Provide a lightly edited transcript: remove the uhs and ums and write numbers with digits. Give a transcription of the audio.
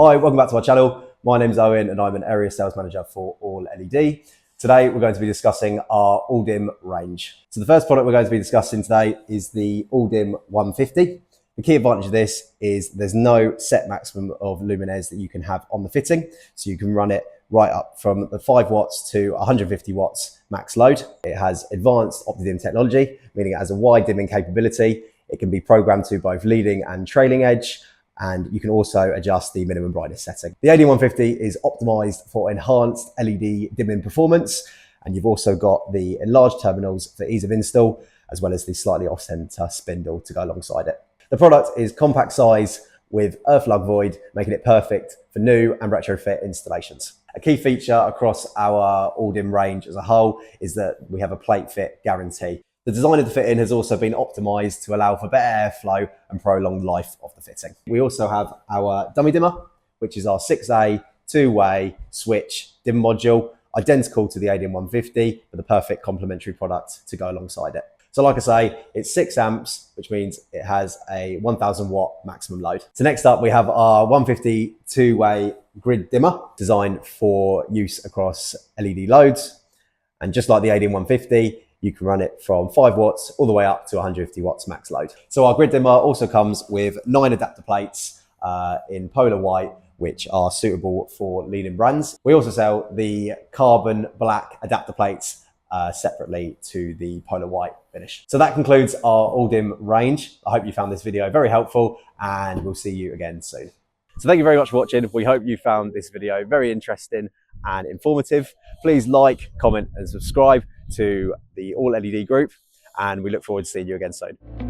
Hi, welcome back to our channel. My name's Owen and I'm an area sales manager for All LED. Today we're going to be discussing our OptiDim range. So the first product we're going to be discussing today is the OptiDim 150. The key advantage of this is there's no set maximum of luminaires that you can have on the fitting. So you can run it right up from the 5 watts to 150 watts max load. It has advanced OptiDim technology, meaning it has a wide dimming capability. It can be programmed to both leading and trailing edge, and you can also adjust the minimum brightness setting. The AD150 is optimized for enhanced LED dimming performance, and you've also got the enlarged terminals for ease of install, as well as the slightly off-center spindle to go alongside it. The product is compact size with earth lug void, making it perfect for new and retrofit installations. A key feature across our OptiDim range as a whole is that we have a plate fit guarantee. The design of the fitting has also been optimized to allow for better airflow and prolonged life of the fitting. We also have our dummy dimmer, which is our 6A two-way switch dimmer module, identical to the AD150, but the perfect complementary product to go alongside it. So like I say, it's 6 amps, which means it has a 1000 watt maximum load. So next up, we have our 150 two-way grid dimmer, designed for use across LED loads. And just like the AD150, you can run it from 5 watts all the way up to 150 watts max load. So our grid dimmer also comes with 9 adapter plates in polar white, which are suitable for leading brands. We also sell the carbon black adapter plates separately to the polar white finish. So that concludes our OptiDim range. I hope you found this video very helpful, and we'll see you again soon. So thank you very much for watching. We hope you found this video very interesting and informative. Please like, comment and subscribe to the All LED group, and we look forward to seeing you again soon.